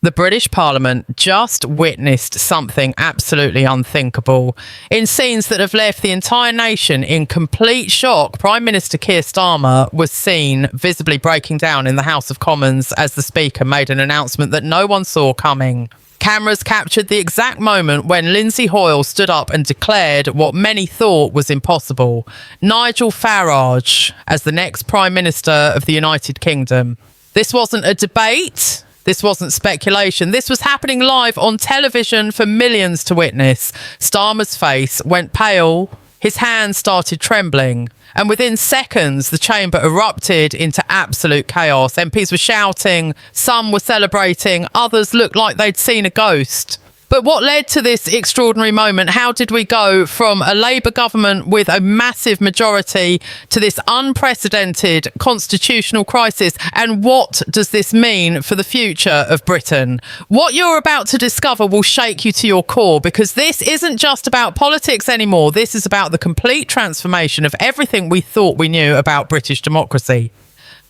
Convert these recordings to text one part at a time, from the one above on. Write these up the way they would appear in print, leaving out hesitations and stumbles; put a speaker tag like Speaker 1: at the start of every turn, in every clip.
Speaker 1: The British Parliament just witnessed something absolutely unthinkable. In scenes that have left the entire nation in complete shock, Prime Minister Keir Starmer was seen visibly breaking down in the House of Commons as the Speaker made an announcement that no one saw coming. Cameras captured the exact moment when Lindsay Hoyle stood up and declared what many thought was impossible: Nigel Farage as the next Prime Minister of the United Kingdom. This wasn't a debate. This wasn't speculation. This was happening live on television for millions to witness. Starmer's face went pale. His hands started trembling. And within seconds, the chamber erupted into absolute chaos. MPs were shouting. Some were celebrating. Others looked like they'd seen a ghost. But what led to this extraordinary moment? How did we go from a Labour government with a massive majority to this unprecedented constitutional crisis? And what does this mean for the future of Britain? What you're about to discover will shake you to your core, because this isn't just about politics anymore. This is about the complete transformation of everything we thought we knew about British democracy.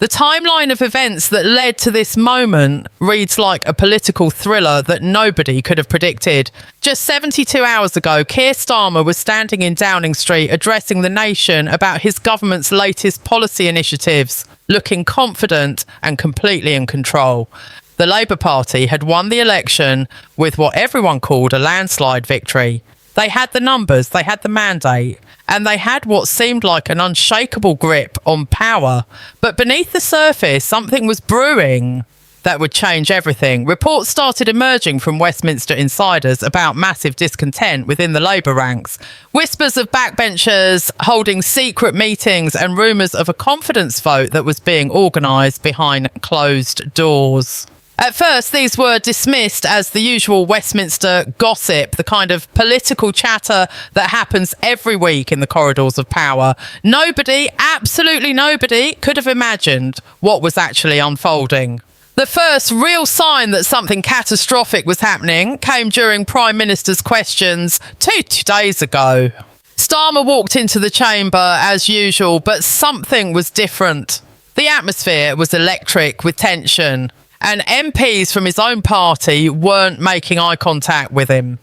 Speaker 1: The timeline of events that led to this moment reads like a political thriller that nobody could have predicted. Just 72 hours ago, Keir Starmer was standing in Downing Street addressing the nation about his government's latest policy initiatives, looking confident and completely in control. The Labour Party had won the election with what everyone called a landslide victory. They had the numbers, they had the mandate, and they had what seemed like an unshakable grip on power. But beneath the surface, something was brewing that would change everything. Reports started emerging from Westminster insiders about massive discontent within the Labour ranks. Whispers of backbenchers holding secret meetings and rumours of a confidence vote that was being organised behind closed doors. At first, these were dismissed as the usual Westminster gossip, the kind of political chatter that happens every week in the corridors of power. Nobody, absolutely nobody, could have imagined what was actually unfolding. The first real sign that something catastrophic was happening came during Prime Minister's questions two days ago. Starmer walked into the chamber as usual, but something was different. The atmosphere was electric with tension, and MPs from his own party weren't making eye contact with him.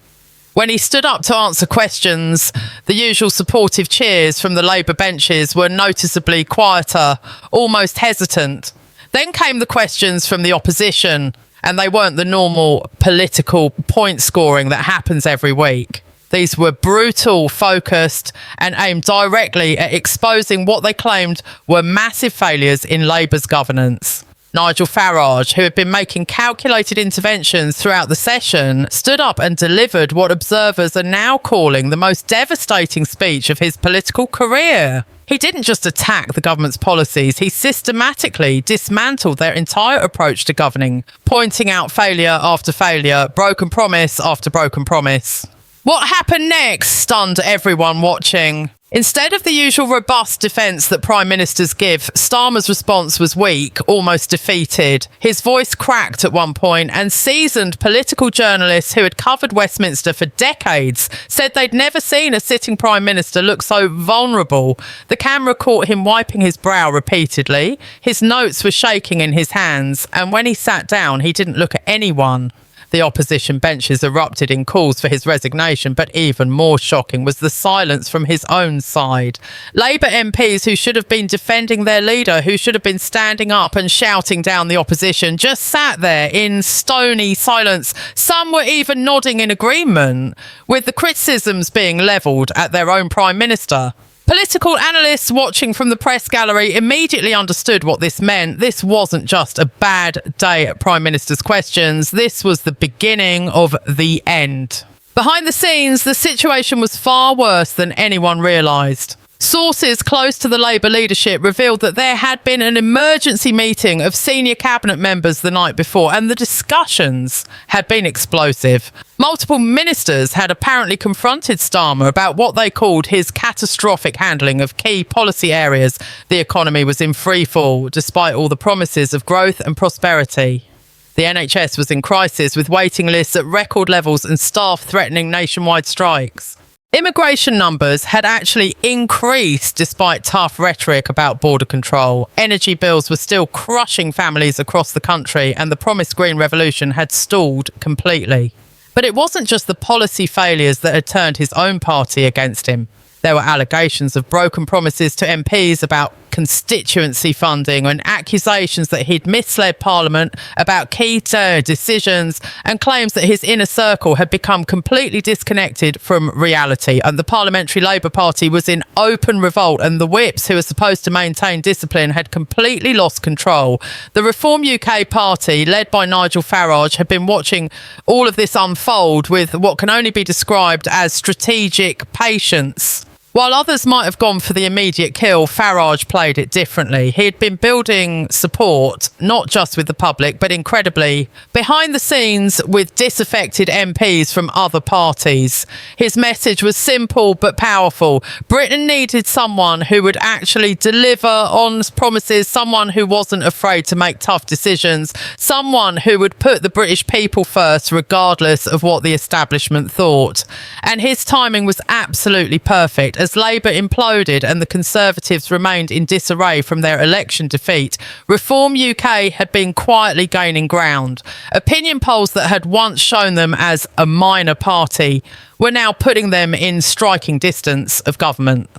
Speaker 1: When he stood up to answer questions, the usual supportive cheers from the Labour benches were noticeably quieter, almost hesitant. Then came the questions from the opposition, and they weren't the normal political point scoring that happens every week. These were brutal, focused, and aimed directly at exposing what they claimed were massive failures in Labour's governance. Nigel Farage, who had been making calculated interventions throughout the session, stood up and delivered what observers are now calling the most devastating speech of his political career. He didn't just attack the government's policies, he systematically dismantled their entire approach to governing, pointing out failure after failure, broken promise after broken promise. What happened next stunned everyone watching. Instead of the usual robust defence that Prime Ministers give, Starmer's response was weak, almost defeated. His voice cracked at one point, and seasoned political journalists who had covered Westminster for decades said they'd never seen a sitting Prime Minister look so vulnerable. The camera caught him wiping his brow repeatedly. His notes were shaking in his hands, and when he sat down, he didn't look at anyone. The opposition benches erupted in calls for his resignation, but even more shocking was the silence from his own side. Labour MPs who should have been defending their leader, who should have been standing up and shouting down the opposition, just sat there in stony silence. Some were even nodding in agreement with the criticisms being levelled at their own Prime Minister. Political analysts watching from the press gallery immediately understood what this meant. This wasn't just a bad day at Prime Minister's questions. This was the beginning of the end. Behind the scenes, the situation was far worse than anyone realised. Sources close to the Labour leadership revealed that there had been an emergency meeting of senior cabinet members the night before, and the discussions had been explosive. Multiple ministers had apparently confronted Starmer about what they called his catastrophic handling of key policy areas. The economy was in freefall, despite all the promises of growth and prosperity. The NHS was in crisis, with waiting lists at record levels and staff threatening nationwide strikes. Immigration numbers had actually increased despite tough rhetoric about border control. Energy bills were still crushing families across the country, and the promised Green Revolution had stalled completely. But it wasn't just the policy failures that had turned his own party against him. There were allegations of broken promises to MPs about constituency funding and accusations that he'd misled Parliament about key decisions, and claims that his inner circle had become completely disconnected from reality. And the Parliamentary Labour Party was in open revolt, and the whips, who were supposed to maintain discipline, had completely lost control. The Reform UK party, led by Nigel Farage, had been watching all of this unfold with what can only be described as strategic patience. While others might have gone for the immediate kill, Farage played it differently. He had been building support, not just with the public, but incredibly behind the scenes with disaffected MPs from other parties. His message was simple but powerful. Britain needed someone who would actually deliver on promises, someone who wasn't afraid to make tough decisions, someone who would put the British people first, regardless of what the establishment thought. And his timing was absolutely perfect. As Labour imploded and the Conservatives remained in disarray from their election defeat, Reform UK had been quietly gaining ground. Opinion polls that had once shown them as a minor party were now putting them in striking distance of government.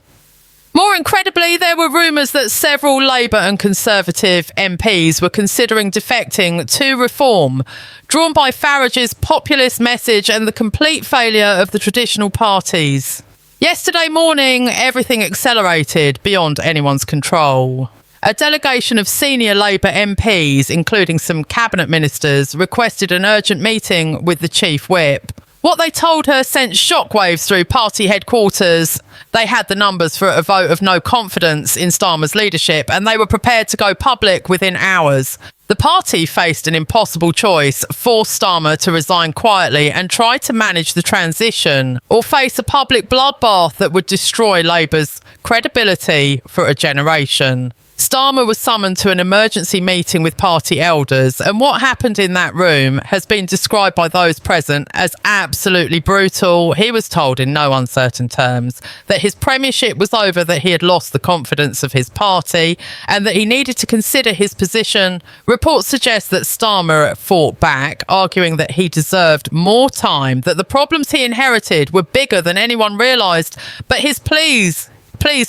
Speaker 1: More incredibly, there were rumours that several Labour and Conservative MPs were considering defecting to Reform, drawn by Farage's populist message and the complete failure of the traditional parties. Yesterday morning, everything accelerated beyond anyone's control. A delegation of senior Labour MPs, including some cabinet ministers, requested an urgent meeting with the chief whip. What they told her sent shockwaves through party headquarters. They had the numbers for a vote of no confidence in Starmer's leadership, and they were prepared to go public within hours. The party faced an impossible choice: force Starmer to resign quietly and try to manage the transition, or face a public bloodbath that would destroy Labour's credibility for a generation. Starmer was summoned to an emergency meeting with party elders, and what happened in that room has been described by those present as absolutely brutal. He was told in no uncertain terms that his premiership was over, that he had lost the confidence of his party, and that he needed to consider his position. Reports suggest that Starmer fought back, arguing that he deserved more time, that the problems he inherited were bigger than anyone realised, but his pleas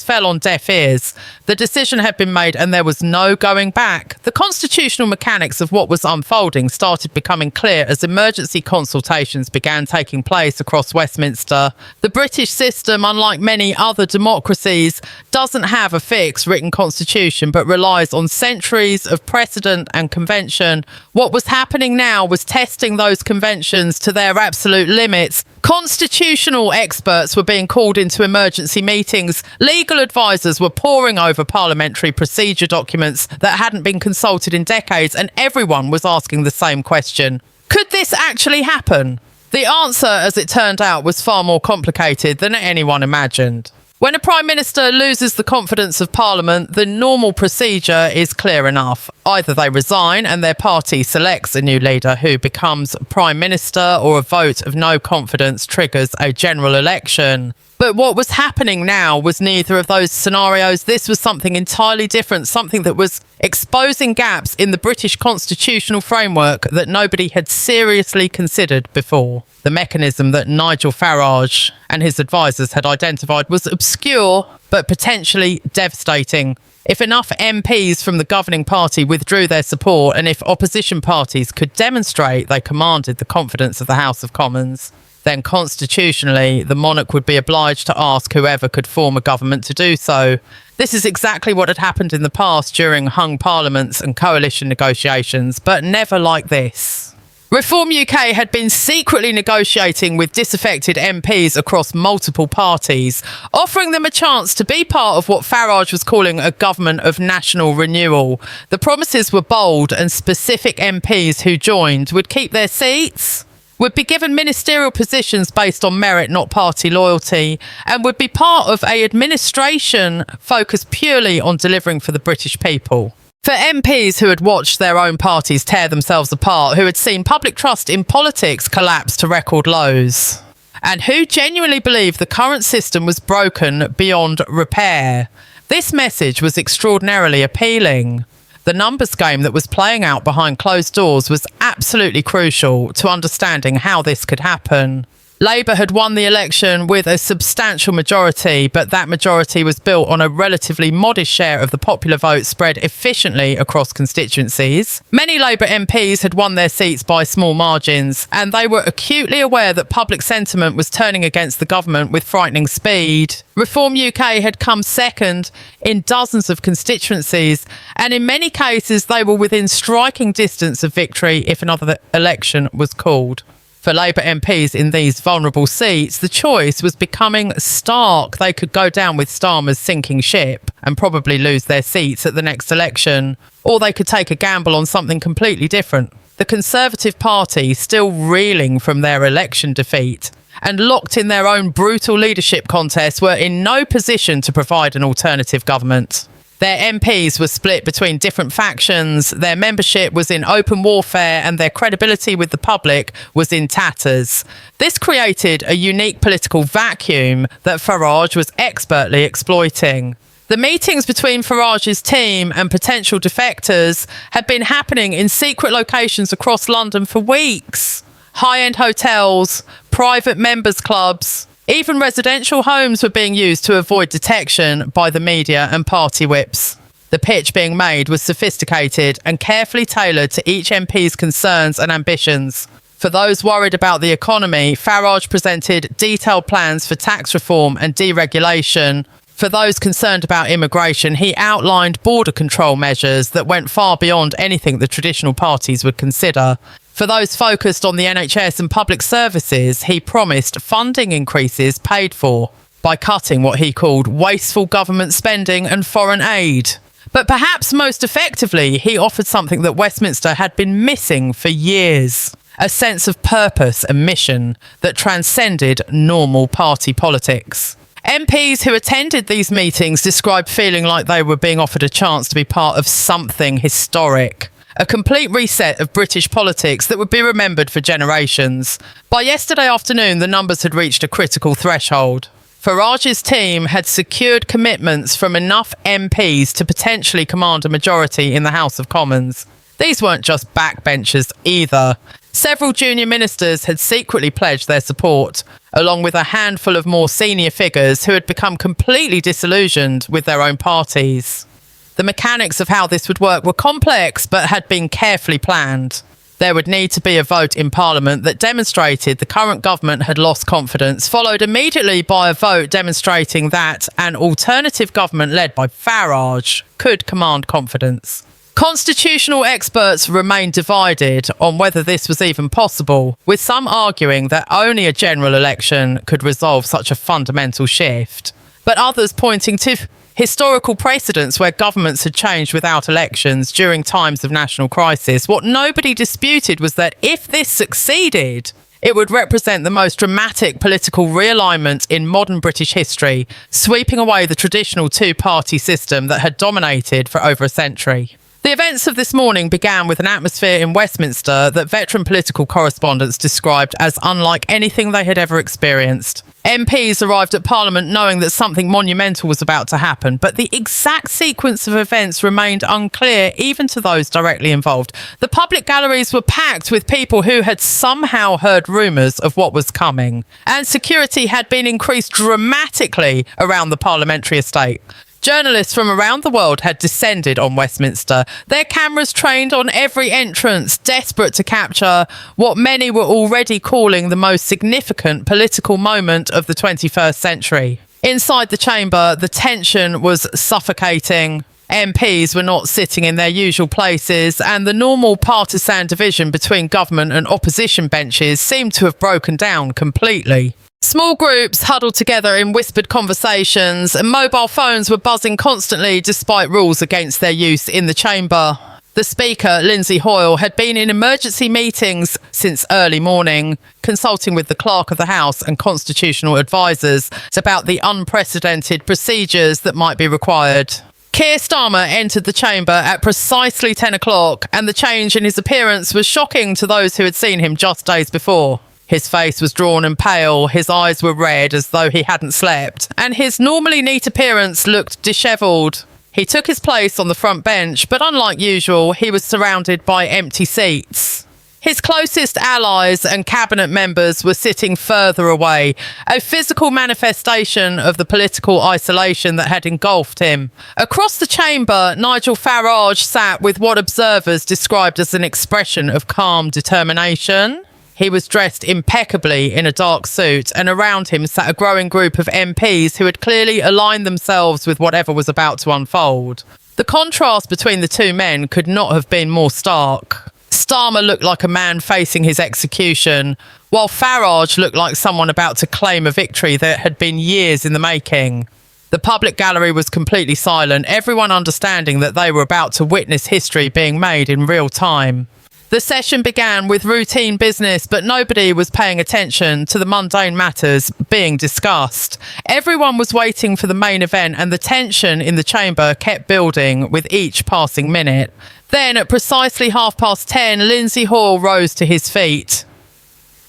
Speaker 1: fell on deaf ears. The decision had been made and there was no going back. The constitutional mechanics of what was unfolding started becoming clear as emergency consultations began taking place across Westminster. The British system, unlike many other democracies, doesn't have a fixed written constitution but relies on centuries of precedent and convention. What was happening now was testing those conventions to their absolute limits. Constitutional experts were being called into emergency meetings. Legal advisors were poring over parliamentary procedure documents that hadn't been consulted in decades, and everyone was asking the same question: could this actually happen? The answer, as it turned out, was far more complicated than anyone imagined. When a Prime Minister loses the confidence of Parliament, the normal procedure is clear enough. Either they resign and their party selects a new leader who becomes Prime Minister, or a vote of no confidence triggers a general election. But what was happening now was neither of those scenarios. This was something entirely different, something that was exposing gaps in the British constitutional framework that nobody had seriously considered before. The mechanism that Nigel Farage and his advisors had identified was obscure but potentially devastating. If enough MPs from the governing party withdrew their support, and if opposition parties could demonstrate they commanded the confidence of the House of Commons, then constitutionally the monarch would be obliged to ask whoever could form a government to do so. This is exactly what had happened in the past during hung parliaments and coalition negotiations, but never like this. Reform UK had been secretly negotiating with disaffected MPs across multiple parties, offering them a chance to be part of what Farage was calling a government of national renewal. The promises were bold, and specific MPs who joined would keep their seats, would be given ministerial positions based on merit, not party loyalty, and would be part of an administration focused purely on delivering for the British people. For MPs who had watched their own parties tear themselves apart, who had seen public trust in politics collapse to record lows, and who genuinely believed the current system was broken beyond repair. This message was extraordinarily appealing. The numbers game that was playing out behind closed doors was absolutely crucial to understanding how this could happen. Labour had won the election with a substantial majority, but that majority was built on a relatively modest share of the popular vote spread efficiently across constituencies. Many Labour MPs had won their seats by small margins, and they were acutely aware that public sentiment was turning against the government with frightening speed. Reform UK had come second in dozens of constituencies, and in many cases they were within striking distance of victory if another election was called. For Labour MPs in these vulnerable seats, the choice was becoming stark. They could go down with Starmer's sinking ship and probably lose their seats at the next election, or they could take a gamble on something completely different. The Conservative Party, still reeling from their election defeat and locked in their own brutal leadership contest, were in no position to provide an alternative government. Their MPs were split between different factions, their membership was in open warfare, and their credibility with the public was in tatters. This created a unique political vacuum that Farage was expertly exploiting. The meetings between Farage's team and potential defectors had been happening in secret locations across London for weeks. High-end hotels, private members' clubs, even residential homes were being used to avoid detection by the media and party whips. The pitch being made was sophisticated and carefully tailored to each MP's concerns and ambitions. For those worried about the economy, Farage presented detailed plans for tax reform and deregulation. For those concerned about immigration, he outlined border control measures that went far beyond anything the traditional parties would consider. For those focused on the NHS and public services, he promised funding increases paid for by cutting what he called wasteful government spending and foreign aid. But perhaps most effectively, he offered something that Westminster had been missing for years: a sense of purpose and mission that transcended normal party politics. MPs who attended these meetings described feeling like they were being offered a chance to be part of something historic. A complete reset of British politics that would be remembered for generations. By yesterday afternoon, the numbers had reached a critical threshold. Farage's team had secured commitments from enough MPs to potentially command a majority in the House of Commons. These weren't just backbenchers either. Several junior ministers had secretly pledged their support, along with a handful of more senior figures who had become completely disillusioned with their own parties. The mechanics of how this would work were complex, but had been carefully planned. There would need to be a vote in Parliament that demonstrated the current government had lost confidence, followed immediately by a vote demonstrating that an alternative government led by Farage could command confidence. Constitutional experts remained divided on whether this was even possible, with some arguing that only a general election could resolve such a fundamental shift, but others pointing to historical precedents where governments had changed without elections during times of national crisis. What nobody disputed was that if this succeeded, it would represent the most dramatic political realignment in modern British history, sweeping away the traditional two-party system that had dominated for over a century. The events of this morning began with an atmosphere in Westminster that veteran political correspondents described as unlike anything they had ever experienced. MPs arrived at Parliament knowing that something monumental was about to happen, but the exact sequence of events remained unclear even to those directly involved. The public galleries were packed with people who had somehow heard rumours of what was coming, and security had been increased dramatically around the Parliamentary estate. Journalists from around the world had descended on Westminster, their cameras trained on every entrance, desperate to capture what many were already calling the most significant political moment of the 21st century. Inside the chamber, the tension was suffocating. MPs were not sitting in their usual places, and the normal partisan division between government and opposition benches seemed to have broken down completely. Small groups huddled together in whispered conversations, and mobile phones were buzzing constantly despite rules against their use in the chamber. The Speaker, Lindsay Hoyle, had been in emergency meetings since early morning, consulting with the Clerk of the House and constitutional advisers about the unprecedented procedures that might be required. Keir Starmer entered the chamber at precisely 10 o'clock, and the change in his appearance was shocking to those who had seen him just days before. His face was drawn and pale, his eyes were red as though he hadn't slept, and his normally neat appearance looked dishevelled. He took his place on the front bench, but unlike usual, he was surrounded by empty seats. His closest allies and cabinet members were sitting further away, a physical manifestation of the political isolation that had engulfed him. Across the chamber, Nigel Farage sat with what observers described as an expression of calm determination. He was dressed impeccably in a dark suit, and around him sat a growing group of MPs who had clearly aligned themselves with whatever was about to unfold. The contrast between the two men could not have been more stark. Starmer looked like a man facing his execution, while Farage looked like someone about to claim a victory that had been years in the making. The public gallery was completely silent, everyone understanding that they were about to witness history being made in real time. The session began with routine business, but nobody was paying attention to the mundane matters being discussed. Everyone was waiting for the main event, and the tension in the chamber kept building with each passing minute. Then, at precisely 10:30, Lindsay Hall rose to his feet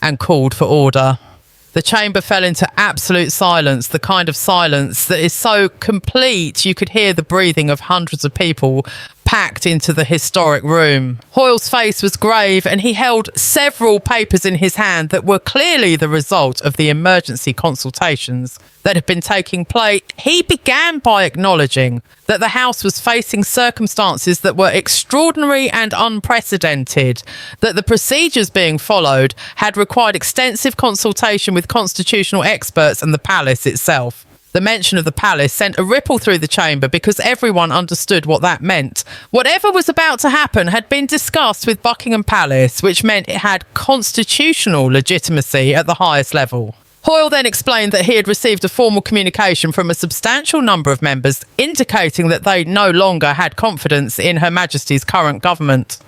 Speaker 1: and called for order. The chamber fell into absolute silence, the kind of silence that is so complete you could hear the breathing of hundreds of people packed into the historic room. Hoyle's face was grave, and he held several papers in his hand that were clearly the result of the emergency consultations that had been taking place. He began by acknowledging that the House was facing circumstances that were extraordinary and unprecedented, that the procedures being followed had required extensive consultation with constitutional experts and the palace itself. The mention of the palace sent a ripple through the chamber because everyone understood what that meant. Whatever was about to happen had been discussed with Buckingham Palace, which meant it had constitutional legitimacy at the highest level. Hoyle then explained that he had received a formal communication from a substantial number of members indicating that they no longer had confidence in Her Majesty's current government.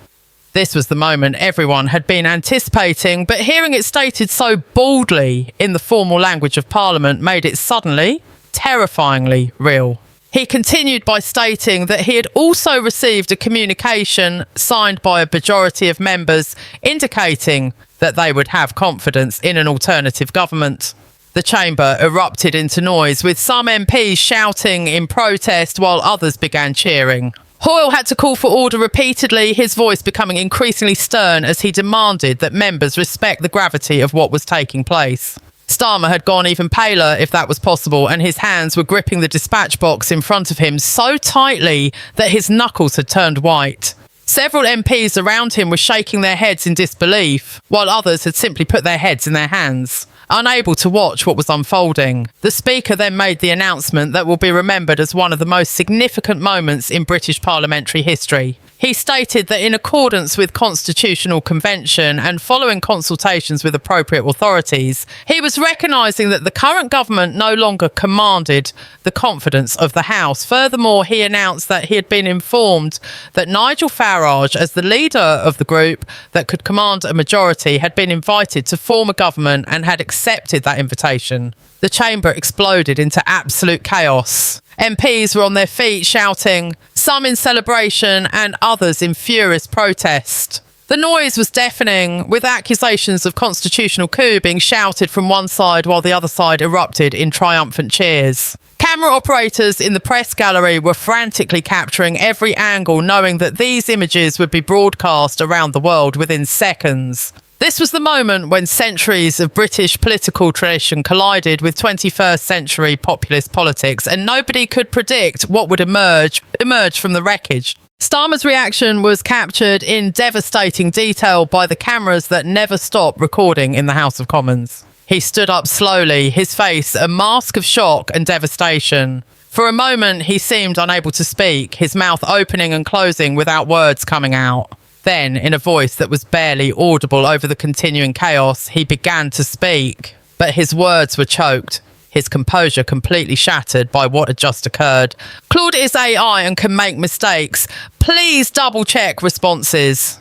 Speaker 1: This was the moment everyone had been anticipating, but hearing it stated so boldly in the formal language of Parliament made it suddenly, terrifyingly real. He continued by stating that he had also received a communication signed by a majority of members indicating that they would have confidence in an alternative government. The chamber erupted into noise, with some MPs shouting in protest while others began cheering. Hoyle had to call for order repeatedly, his voice becoming increasingly stern as he demanded that members respect the gravity of what was taking place. Starmer had gone even paler, if that was possible, and his hands were gripping the dispatch box in front of him so tightly that his knuckles had turned white. Several MPs around him were shaking their heads in disbelief, while others had simply put their heads in their hands, unable to watch what was unfolding. The Speaker then made the announcement that will be remembered as one of the most significant moments in British parliamentary history. He stated that in accordance with constitutional convention and following consultations with appropriate authorities, he was recognising that the current government no longer commanded the confidence of the House. Furthermore, he announced that he had been informed that Nigel Farage, as the leader of the group that could command a majority, had been invited to form a government and had accepted that invitation. The chamber exploded into absolute chaos. MPs were on their feet shouting, some in celebration and others in furious protest. The noise was deafening, with accusations of constitutional coup being shouted from one side while the other side erupted in triumphant cheers. Camera operators in the press gallery were frantically capturing every angle, knowing that these images would be broadcast around the world within seconds. This was the moment when centuries of British political tradition collided with 21st century populist politics, and nobody could predict what would emerge from the wreckage. Starmer's reaction was captured in devastating detail by the cameras that never stopped recording in the House of Commons. He stood up slowly, his face a mask of shock and devastation. For a moment, he seemed unable to speak, his mouth opening and closing without words coming out. Then, in a voice that was barely audible over the continuing chaos, he began to speak. But his words were choked, his composure completely shattered by what had just occurred. Claude is AI and can make mistakes. Please double-check responses.